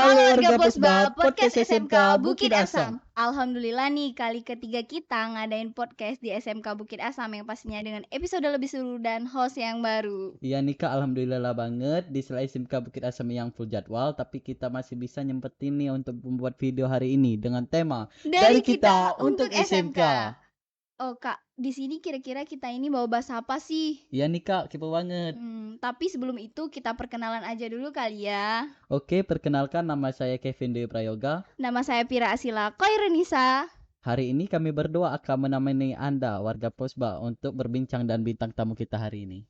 Halo warga Posba, podcast SMK Bukit Asam. Alhamdulillah nih kali ketiga kita ngadain podcast di SMK Bukit Asam yang pastinya dengan episode lebih seru dan host yang baru. Iya nih Kak, alhamdulillah banget di sela SMK Bukit Asam yang full jadwal, tapi kita masih bisa nyempetin nih untuk membuat video hari ini dengan tema Dari kita untuk SMK. Oh Kak, di sini kira-kira kita ini mau bahas apa sih? Iya nih Kak, kepo banget. Tapi sebelum itu kita perkenalan aja dulu kali ya. Oke, perkenalkan nama saya Kevin Dewi Prayoga. Nama saya Pira Asila Koirenisa. Hari ini kami berdua akan menemani Anda warga Posba untuk berbincang dan bintang tamu kita hari ini.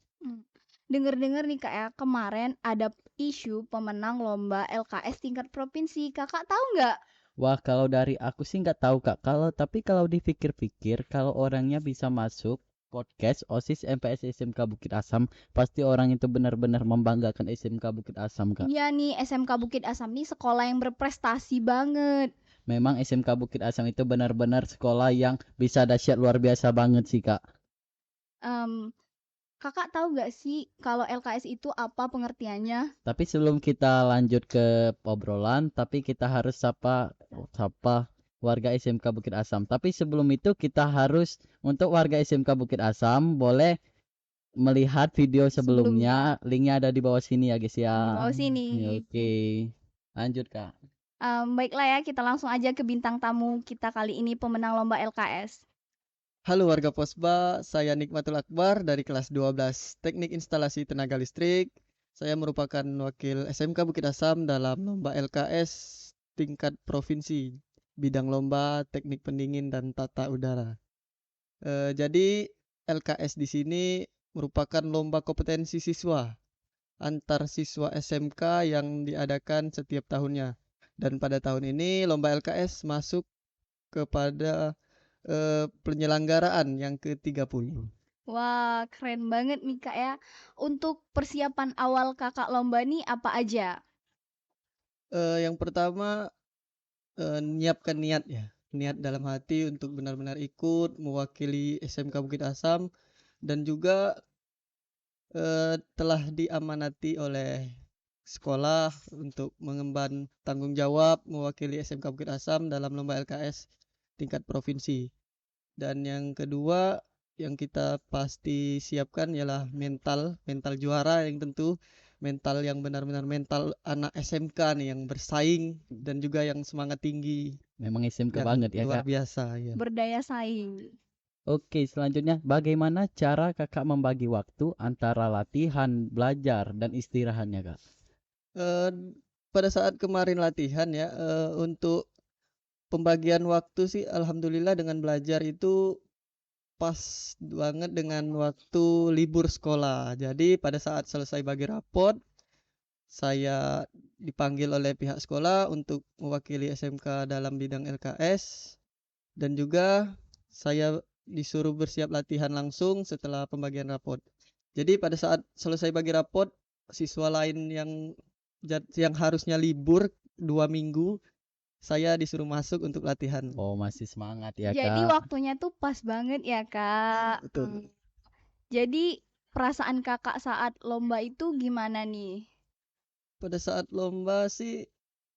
Dengar-dengar nih Kak ya, kemarin ada isu pemenang lomba LKS tingkat provinsi. Kakak tahu nggak? Wah, kalau dari aku sih nggak tahu Kak. Tapi kalau dipikir-pikir, kalau orangnya bisa masuk podcast OSIS MPS SMK Bukit Asam, pasti orang itu benar-benar membanggakan SMK Bukit Asam Kak. Iya nih, SMK Bukit Asam nih sekolah yang berprestasi banget. Memang SMK Bukit Asam itu benar-benar sekolah yang bisa dahsyat luar biasa banget sih Kak. Kakak tahu nggak sih kalau LKS itu apa pengertiannya? Tapi sebelum kita lanjut ke obrolan, tapi kita harus sapa warga SMK Bukit Asam. Tapi sebelum itu kita harus untuk warga SMK Bukit Asam boleh melihat video sebelumnya. Linknya ada di bawah sini ya guys ya. Di bawah sini. Oke. Lanjut Kak. Baiklah ya, kita langsung aja ke bintang tamu kita kali ini pemenang lomba LKS. Halo warga Posba, saya Nikmatul Akbar dari kelas 12 Teknik Instalasi Tenaga Listrik. Saya merupakan wakil SMK Bukit Asam dalam lomba LKS tingkat provinsi, bidang lomba teknik pendingin dan tata udara. Jadi LKS di sini merupakan lomba kompetensi siswa antar siswa SMK yang diadakan setiap tahunnya. Dan pada tahun ini lomba LKS masuk kepada penyelenggaraan yang ke-30. Wah, keren banget nih Kak ya. Untuk persiapan awal kakak lomba nih apa aja? Yang pertama menyiapkan niat ya, niat dalam hati untuk benar-benar ikut mewakili SMK Bukit Asam dan juga telah diamanati oleh sekolah untuk mengemban tanggung jawab mewakili SMK Bukit Asam dalam lomba LKS tingkat provinsi. Dan yang kedua yang kita pasti siapkan ialah mental juara, yang tentu mental yang benar-benar mental anak SMK nih yang bersaing dan juga yang semangat tinggi. Memang SMK Yang banget ya luar Kak. biasa ya. Berdaya saing. Oke, selanjutnya bagaimana cara Kakak membagi waktu antara latihan, belajar, dan istirahatnya Kak? Pada saat kemarin latihan ya, untuk pembagian waktu sih alhamdulillah dengan belajar itu pas banget dengan waktu libur sekolah. Jadi pada saat selesai bagi rapot, saya dipanggil oleh pihak sekolah untuk mewakili SMK dalam bidang LKS dan juga saya disuruh bersiap latihan langsung setelah pembagian rapot. Jadi pada saat selesai bagi rapot, siswa lain yang harusnya libur 2 minggu, saya disuruh masuk untuk latihan. Oh, masih semangat ya Jadi Kak. waktunya tuh pas banget ya Kak. Betul. Jadi perasaan kakak saat lomba itu gimana nih? Pada saat lomba sih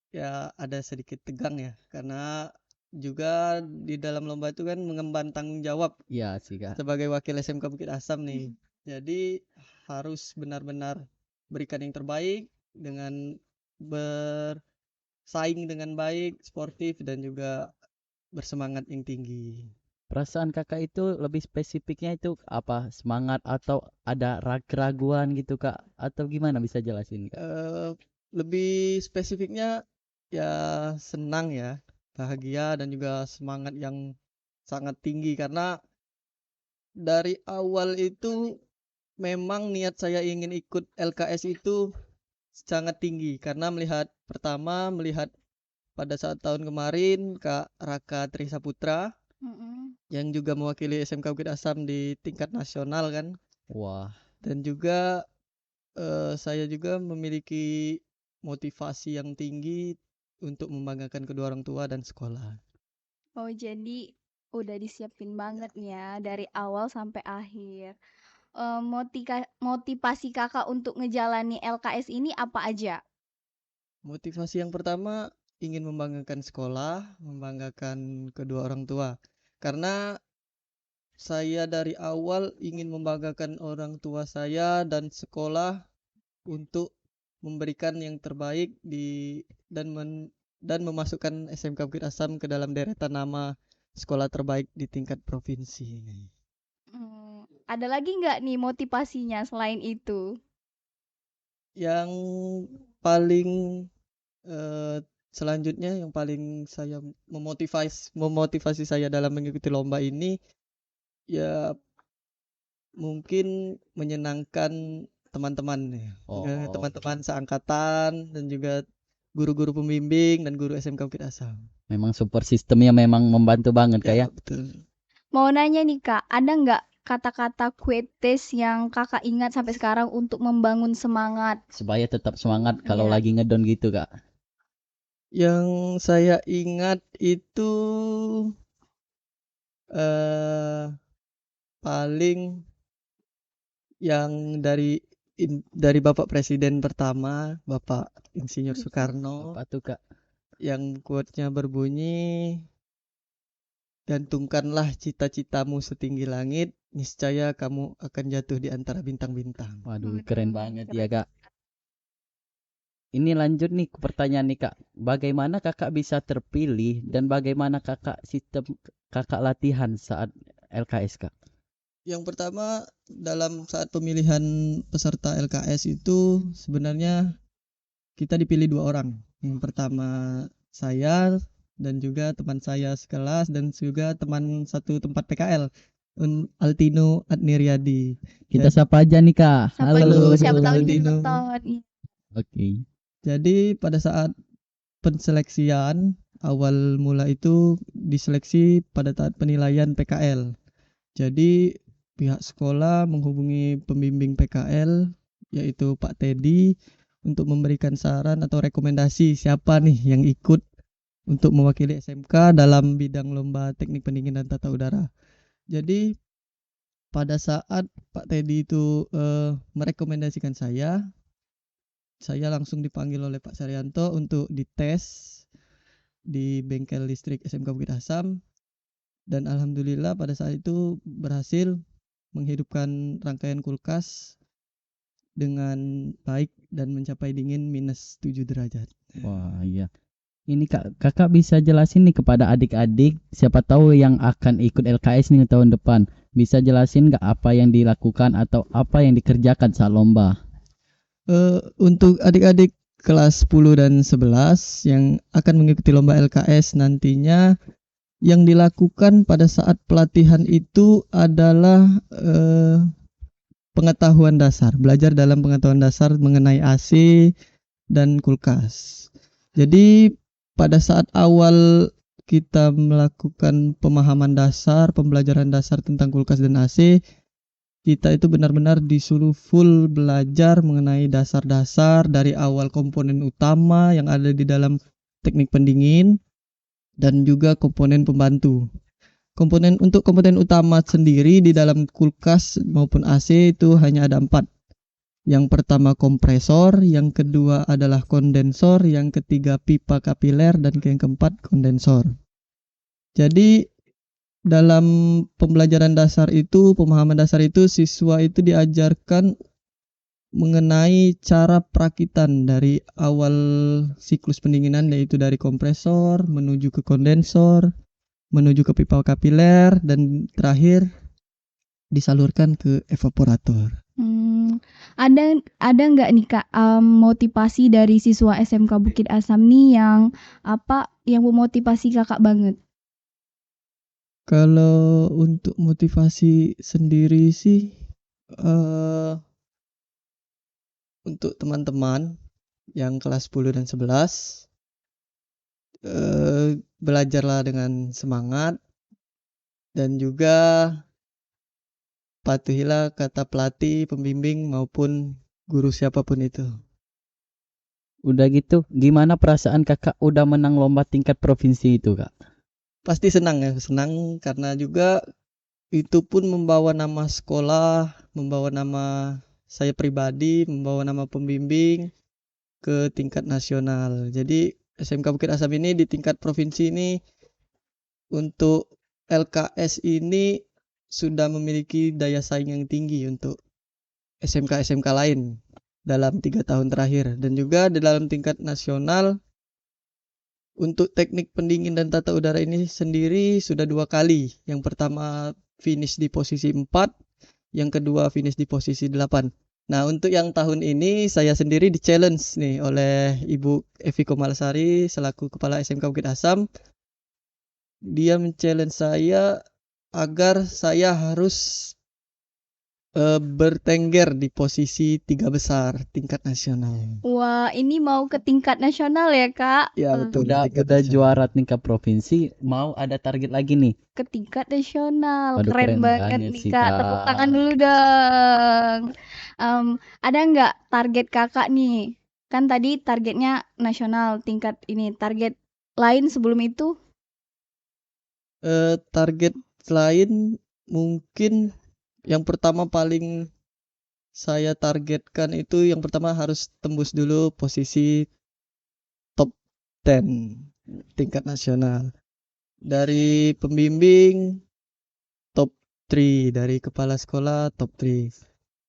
ya ada sedikit tegang ya, karena juga di dalam lomba itu kan mengemban tanggung jawab Iya sih Kak. sebagai wakil SMK Bukit Asam nih. Jadi harus benar-benar berikan yang terbaik dengan bersaing dengan baik, sportif dan juga bersemangat yang tinggi. Perasaan Kakak itu lebih spesifiknya itu apa? Semangat atau ada keraguan gitu Kak? Atau gimana bisa jelasin Kak? Lebih spesifiknya ya senang ya, bahagia dan juga semangat yang sangat tinggi karena dari awal itu memang niat saya ingin ikut LKS itu sangat tinggi karena melihat pada saat tahun kemarin Kak Raka Trisaputra yang juga mewakili SMK Bukit Asam di tingkat nasional kan. Wah, Dan juga saya juga memiliki motivasi yang tinggi untuk membanggakan kedua orang tua dan sekolah. Oh, jadi udah disiapin banget nih ya dari awal sampai akhir. Motivasi kakak untuk ngejalani LKS ini apa aja? Motivasi yang pertama ingin membanggakan sekolah, membanggakan kedua orang tua. Karena saya dari awal ingin membanggakan orang tua saya dan sekolah untuk memberikan yang terbaik dan memasukkan SMK Bukit Asam ke dalam deretan nama sekolah terbaik di tingkat provinsi. Ada lagi nggak nih motivasinya selain itu? Yang paling selanjutnya yang paling saya memotivasi saya dalam mengikuti lomba ini ya mungkin menyenangkan teman-teman ya. Teman-teman seangkatan dan juga guru-guru pembimbing dan guru SMK Bukit Asam. Memang support sistemnya memang membantu banget Kak ya. Betul. Mau nanya nih Kak, ada nggak kata-kata quotes yang Kakak ingat sampai sekarang untuk membangun semangat? Supaya tetap semangat kalau Iya. lagi ngedon gitu Kak. Yang saya ingat itu paling yang dari Bapak Presiden pertama, Bapak Insinyur Soekarno, Apa tuh Kak? yang quote-nya berbunyi, gantungkanlah cita-citamu setinggi langit, niscaya kamu akan jatuh di antara bintang-bintang. Waduh, keren banget ya Kak. Ini lanjut nih ke pertanyaan nih Kak. Bagaimana Kakak bisa terpilih dan bagaimana sistem Kakak latihan saat LKS Kak? Yang pertama, dalam saat pemilihan peserta LKS itu sebenarnya kita dipilih 2 orang. Yang pertama saya dan juga teman saya sekelas dan juga teman satu tempat PKL, Altino Adniriadi. Kita sapa aja nih Kak. Siapa Halo. dulu? Siapa tahu ini Dino. nonton. Oke. Jadi pada saat penseleksian awal mula itu diseleksi pada saat penilaian PKL. Jadi pihak sekolah menghubungi pembimbing PKL yaitu Pak Teddy untuk memberikan saran atau rekomendasi siapa nih yang ikut untuk mewakili SMK dalam bidang lomba teknik pendinginan tata udara. Jadi pada saat Pak Teddy itu merekomendasikan saya langsung dipanggil oleh Pak Saryanto untuk dites di bengkel listrik SMK Bukit Asam dan alhamdulillah pada saat itu berhasil menghidupkan rangkaian kulkas dengan baik dan mencapai dingin minus 7 derajat. Wah, iya. Ini Kakak bisa jelasin nih kepada adik-adik siapa tahu yang akan ikut LKS nih tahun depan. Bisa jelasin nggak apa yang dilakukan atau apa yang dikerjakan saat lomba? Untuk adik-adik kelas 10 dan 11 yang akan mengikuti lomba LKS nantinya, yang dilakukan pada saat pelatihan itu adalah pengetahuan dasar, belajar dalam pengetahuan dasar mengenai AC dan kulkas. Jadi pada saat awal kita melakukan pemahaman dasar, pembelajaran dasar tentang kulkas dan AC, kita itu benar-benar disuruh full belajar mengenai dasar-dasar dari awal komponen utama yang ada di dalam teknik pendingin dan juga komponen pembantu. Untuk komponen utama sendiri di dalam kulkas maupun AC itu hanya ada 4. Yang pertama kompresor, yang kedua adalah kondensor, yang ketiga pipa kapiler, dan yang keempat kondensor. Jadi dalam pembelajaran dasar itu, pemahaman dasar itu, siswa itu diajarkan mengenai cara perakitan dari awal siklus pendinginan, yaitu dari kompresor menuju ke kondensor, menuju ke pipa kapiler, dan terakhir disalurkan ke evaporator. Ada nggak nih Kak motivasi dari siswa SMK Bukit Asam nih yang memotivasi Kakak banget? Kalau untuk motivasi sendiri sih untuk teman-teman yang kelas 10 dan 11 belajarlah dengan semangat dan juga patuhilah kata pelatih, pembimbing maupun guru siapapun itu. Udah gitu, gimana perasaan Kakak udah menang lomba tingkat provinsi itu Kak? Pasti senang ya, senang karena juga itu pun membawa nama sekolah, membawa nama saya pribadi, membawa nama pembimbing, ke tingkat nasional. Jadi SMK Bukit Asam ini di tingkat provinsi ini untuk LKS ini sudah memiliki daya saing yang tinggi untuk SMK-SMK lain dalam 3 tahun terakhir. Dan juga di dalam tingkat nasional untuk teknik pendingin dan tata udara ini sendiri sudah 2 kali. Yang pertama finish di posisi 4, yang kedua finish di posisi 8. Nah, untuk yang tahun ini saya sendiri di-challenge nih oleh Ibu Evi Komalasari selaku Kepala SMK Bukit Asam. Dia men-challenge saya agar saya harus bertengger di posisi 3 besar tingkat nasional. Wah, ini mau ke tingkat nasional ya, Kak? Ya, betul. Udah tingkat nasional. juara tingkat provinsi, mau ada target lagi nih. Ke tingkat nasional. Waduh, Keren keren banget banget nih, sih, Kak. Kak. Tepuk tangan dulu dong. Ada nggak target Kakak nih? Kan tadi targetnya nasional tingkat ini. Target lain sebelum itu? Target lain mungkin yang pertama paling saya targetkan itu yang pertama harus tembus dulu posisi top 10 tingkat nasional. Dari pembimbing top 3, dari kepala sekolah top 3.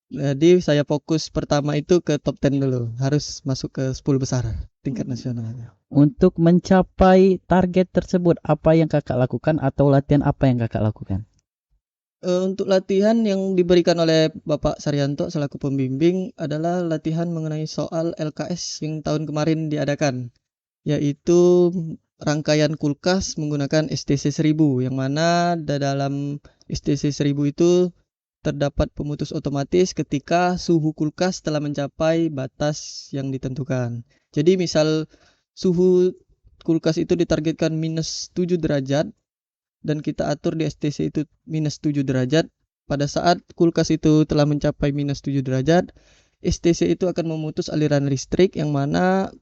Jadi saya fokus pertama itu ke top 10 dulu, harus masuk ke 10 besar tingkat nasional. Untuk mencapai target tersebut, apa yang Kakak lakukan atau latihan apa yang Kakak lakukan? Untuk latihan yang diberikan oleh Bapak Saryanto selaku pembimbing adalah latihan mengenai soal LKS yang tahun kemarin diadakan, yaitu rangkaian kulkas menggunakan STC 1000, yang mana dalam STC 1000 itu terdapat pemutus otomatis ketika suhu kulkas telah mencapai batas yang ditentukan. Jadi misal suhu kulkas itu ditargetkan -7 derajat dan kita atur di STC itu -7 derajat. Pada saat kulkas itu telah mencapai -7 derajat, STC itu akan memutus aliran listrik yang mana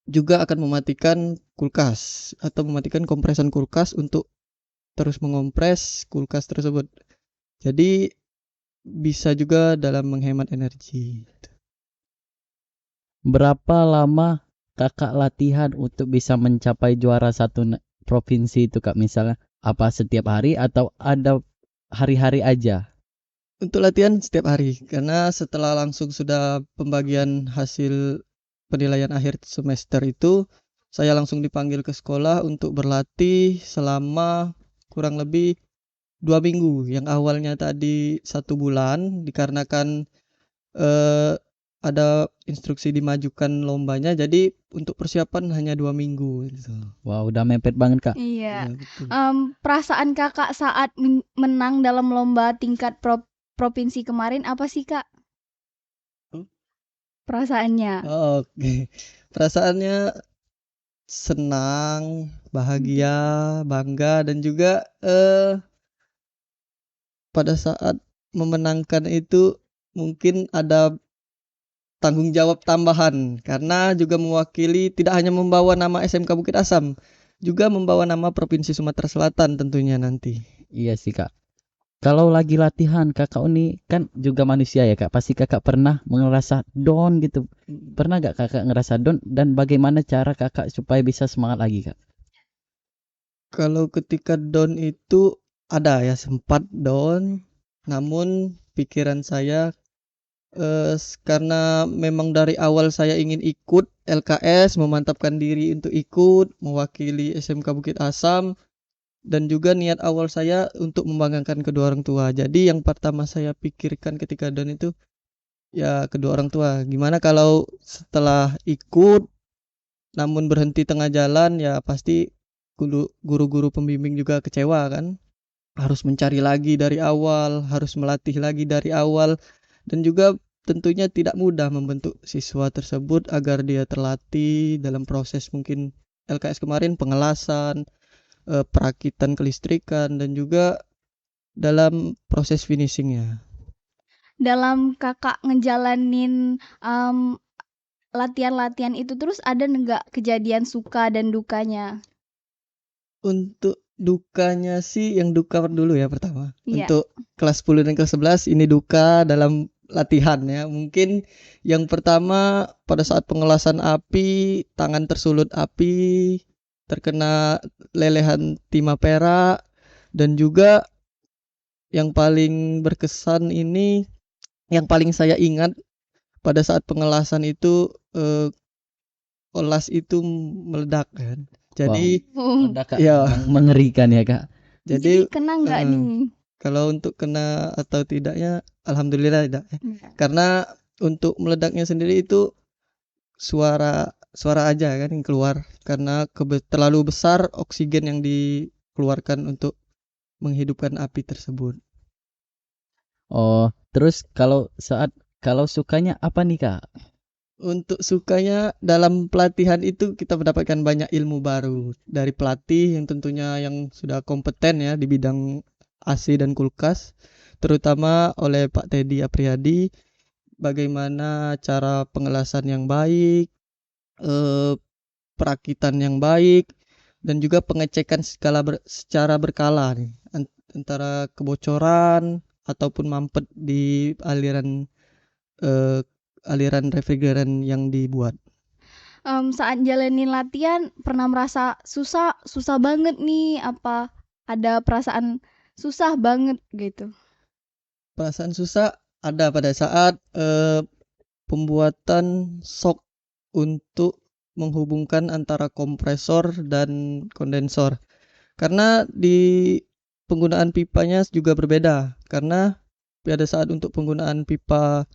juga akan mematikan kulkas atau mematikan kompresan kulkas untuk terus mengompres kulkas tersebut. Jadi bisa juga dalam menghemat energi. Berapa lama Kakak latihan untuk bisa mencapai juara satu provinsi itu, Kak? Misalnya, apa setiap hari atau ada hari-hari aja? Untuk latihan setiap hari, karena setelah langsung sudah pembagian hasil penilaian akhir semester itu, saya langsung dipanggil ke sekolah untuk berlatih selama kurang lebih 2 minggu. Yang awalnya tadi 1 bulan, dikarenakan ada instruksi dimajukan lombanya, jadi untuk persiapan hanya 2 minggu gitu. Wah, udah mepet banget, Kak. Iya. Ya, betul. Perasaan Kakak saat menang dalam lomba tingkat provinsi kemarin apa sih, Kak? Perasaannya? Oke. Perasaannya senang, bahagia, bangga, dan juga pada saat memenangkan itu mungkin ada tanggung jawab tambahan karena juga mewakili tidak hanya membawa nama SMK Bukit Asam, juga membawa nama Provinsi Sumatera Selatan tentunya nanti. Iya sih, Kak. Kalau lagi latihan, Kakak ini kan juga manusia ya, Kak. Pasti Kakak pernah ngerasa down gitu. Pernah gak Kakak ngerasa down dan bagaimana cara Kakak supaya bisa semangat lagi, Kak? Kalau ketika down itu ada ya, sempat down, namun pikiran saya karena memang dari awal saya ingin ikut LKS, memantapkan diri untuk ikut mewakili SMK Bukit Asam, dan juga niat awal saya untuk membanggakan kedua orang tua. Jadi yang pertama saya pikirkan ketika down itu ya kedua orang tua. Gimana kalau setelah ikut namun berhenti tengah jalan, ya pasti guru-guru pembimbing juga kecewa kan. Harus mencari lagi dari awal, harus melatih lagi dari awal, dan juga tentunya tidak mudah membentuk siswa tersebut agar dia terlatih dalam proses mungkin LKS kemarin, pengelasan, perakitan kelistrikan, dan juga dalam proses finishingnya. Dalam Kakak ngejalanin latihan-latihan itu terus ada nggak kejadian suka dan dukanya? Untuk dukanya sih yang duka dulu ya pertama. Iya. Untuk kelas 10 dan kelas 11 ini duka dalam latihan ya. Mungkin yang pertama pada saat pengelasan api, tangan tersulut api, terkena lelehan timah perak, dan juga yang paling berkesan ini, yang paling saya ingat pada saat pengelasan itu olas itu meledak kan. Jadi Udah Kak, ya, memang mengerikan ya Kak. Jadi jadi kena nggak eh, nih? kalau untuk kena atau tidaknya, alhamdulillah tidak. Nggak. Karena untuk meledaknya sendiri itu suara suara aja kan yang keluar karena terlalu besar oksigen yang dikeluarkan untuk menghidupkan api tersebut. Oh, terus kalau sukanya apa nih Kak? Untuk sukanya dalam pelatihan itu kita mendapatkan banyak ilmu baru dari pelatih yang tentunya yang sudah kompeten ya di bidang AC dan kulkas, terutama oleh Pak Teddy Apriyadi, bagaimana cara pengelasan yang baik, eh, perakitan yang baik, dan juga pengecekan secara berkala nih antara kebocoran ataupun mampet di eh, aliran refrigeran yang dibuat. Saat jalanin latihan pernah merasa susah banget nih, apa ada perasaan susah banget gitu? Perasaan susah ada pada saat pembuatan shock untuk menghubungkan antara kompresor dan kondensor. Karena di penggunaan pipanya juga berbeda. Karena pada saat untuk penggunaan pipa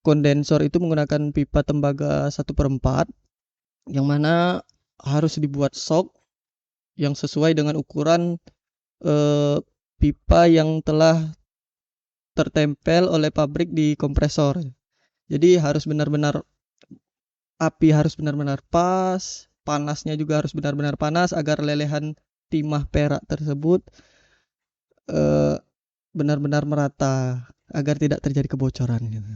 kondensor itu menggunakan pipa tembaga 1/4, yang mana harus dibuat shock yang sesuai dengan ukuran eh, pipa yang telah tertempel oleh pabrik di kompresor. Jadi api harus benar-benar pas, panasnya juga harus benar-benar panas agar lelehan timah perak tersebut eh, benar-benar merata agar tidak terjadi kebocoran gitu.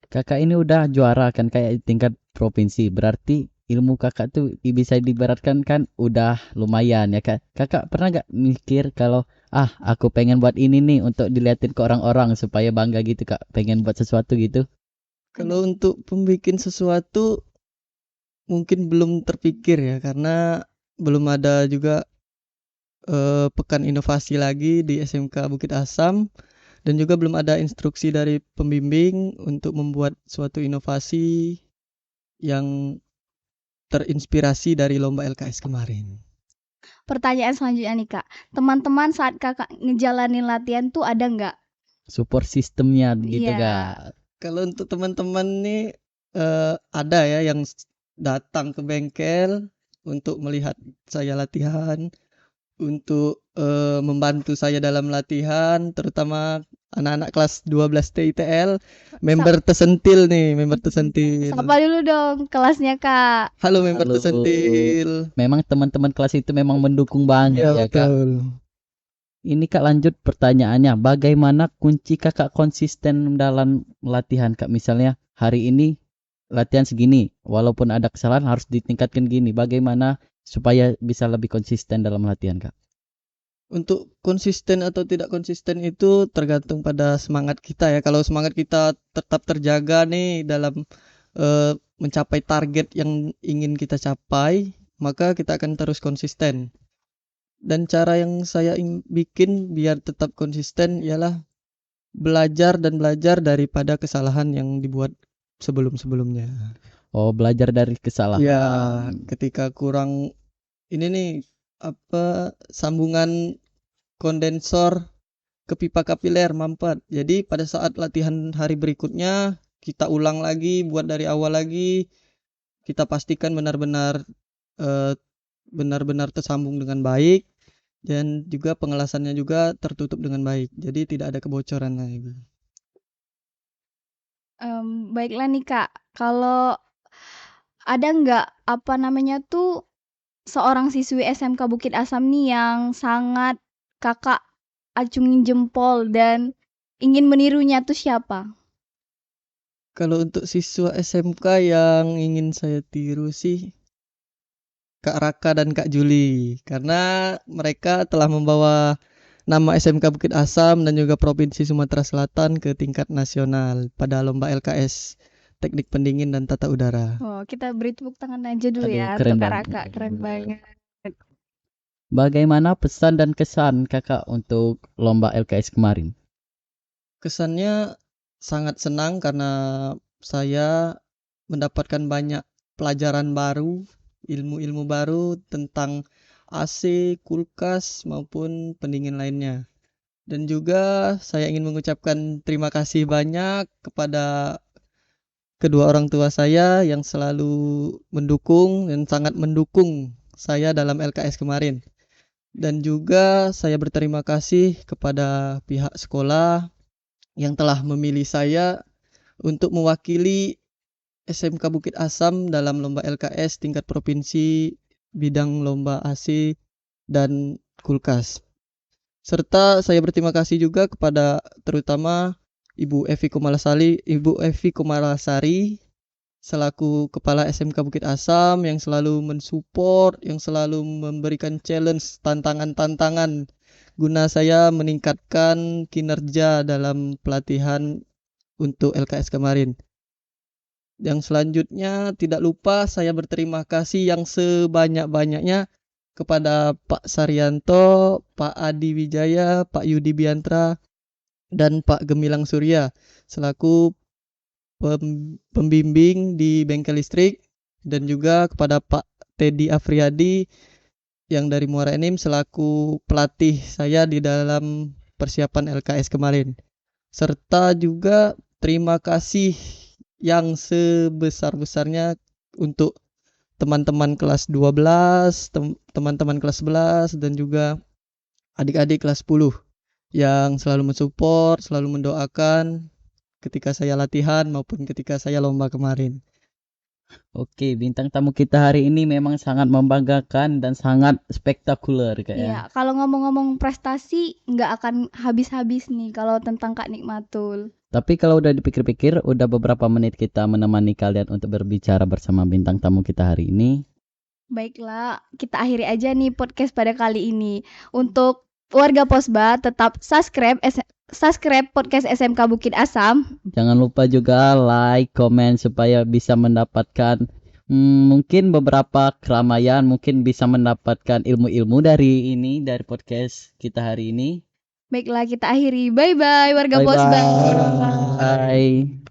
Kakak ini udah juara kan kayak tingkat provinsi. Berarti ilmu kakak tuh bisa diibaratkan kan udah lumayan ya Kak. Kakak pernah gak mikir kalau aku pengen buat ini nih untuk dilihatin ke orang-orang supaya bangga gitu Kak. Pengen buat sesuatu gitu. Kalau untuk pembikin sesuatu mungkin belum terpikir ya karena belum ada juga pekan inovasi lagi di SMK Bukit Asam, dan juga belum ada instruksi dari pembimbing untuk membuat suatu inovasi yang terinspirasi dari lomba LKS kemarin. Pertanyaan selanjutnya nih Kak, teman-teman saat kakak ngejalanin latihan tuh ada nggak? Support sistemnya gitu Iya. Kak. Kalau untuk teman-teman nih ada ya yang datang ke bengkel untuk melihat saya latihan, untuk membantu saya dalam latihan, terutama anak-anak kelas 12 TITL, member tersentil. Sapa dulu dong kelasnya Kak. Halo member Halo. tersentil. Memang teman-teman kelas itu memang mendukung banget Ya, ya Kak. betul. Ini Kak lanjut pertanyaannya. Bagaimana kunci Kakak konsisten dalam latihan Kak? Misalnya hari ini latihan segini, walaupun ada kesalahan harus ditingkatkan gini. Bagaimana supaya bisa lebih konsisten dalam latihan Kak? Untuk konsisten atau tidak konsisten itu tergantung pada semangat kita ya. Kalau semangat kita tetap terjaga nih dalam mencapai target yang ingin kita capai, maka kita akan terus konsisten. Dan cara yang saya bikin biar tetap konsisten ialah belajar daripada kesalahan yang dibuat sebelum-sebelumnya. Oh, belajar dari kesalahan. Ya, ketika kurang ini nih sambungan kondensor ke pipa kapiler mampet. Jadi pada saat latihan hari berikutnya kita ulang lagi, buat dari awal lagi. Kita pastikan benar-benar tersambung dengan baik, dan juga pengelasannya juga tertutup dengan baik. Jadi tidak ada kebocoran lagi. Baiklah nih Kak, kalau ada nggak seorang siswi SMK Bukit Asam nih yang sangat kakak acungin jempol dan ingin menirunya tuh siapa? Kalau untuk siswa SMK yang ingin saya tiru sih Kak Raka dan Kak Juli, karena mereka telah membawa nama SMK Bukit Asam dan juga Provinsi Sumatera Selatan ke tingkat nasional pada lomba LKS Teknik Pendingin dan Tata Udara. Oh, kita beri tepuk tangan aja dulu Aduh, ya keren untuk Kak banget. Raka, keren banget. Bagaimana pesan dan kesan kakak untuk lomba LKS kemarin? Kesannya sangat senang karena saya mendapatkan banyak pelajaran baru, ilmu-ilmu baru tentang AC, kulkas maupun pendingin lainnya. Dan juga saya ingin mengucapkan terima kasih banyak kepada kedua orang tua saya yang selalu mendukung dan sangat mendukung saya dalam LKS kemarin. Dan juga saya berterima kasih kepada pihak sekolah yang telah memilih saya untuk mewakili SMK Bukit Asam dalam lomba LKS tingkat provinsi bidang lomba AC dan kulkas. Serta saya berterima kasih juga kepada terutama Ibu Evi Kumalasari selaku Kepala SMK Bukit Asam yang selalu mensupport, yang selalu memberikan challenge, tantangan-tantangan guna saya meningkatkan kinerja dalam pelatihan untuk LKS kemarin. Yang selanjutnya tidak lupa saya berterima kasih yang sebanyak-banyaknya kepada Pak Saryanto, Pak Adi Wijaya, Pak Yudi Biantra, dan Pak Gemilang Surya selaku pembimbing di bengkel listrik, dan juga kepada Pak Teddy Afriadi yang dari Muara Enim selaku pelatih saya di dalam persiapan LKS kemarin. Serta juga terima kasih yang sebesar-besarnya untuk teman-teman kelas 12, teman-teman kelas 11 dan juga adik-adik kelas 10 yang selalu mensupport, selalu mendoakan ketika saya latihan maupun ketika saya lomba kemarin. Oke, bintang tamu kita hari ini memang sangat membanggakan dan sangat spektakuler Kak ya. Iya, kalau ngomong-ngomong prestasi nggak akan habis-habis nih kalau tentang Kak Nikmatul. Tapi kalau udah dipikir-pikir, udah beberapa menit kita menemani kalian untuk berbicara bersama bintang tamu kita hari ini. Baiklah, kita akhiri aja nih podcast pada kali ini. Untuk warga Posba tetap subscribe podcast SMK Bukit Asam. Jangan lupa juga like, komen supaya bisa mendapatkan mungkin beberapa keramaian, mungkin bisa mendapatkan ilmu-ilmu dari podcast kita hari ini. Baiklah, kita akhiri. Bye-bye warga Posba. Bye.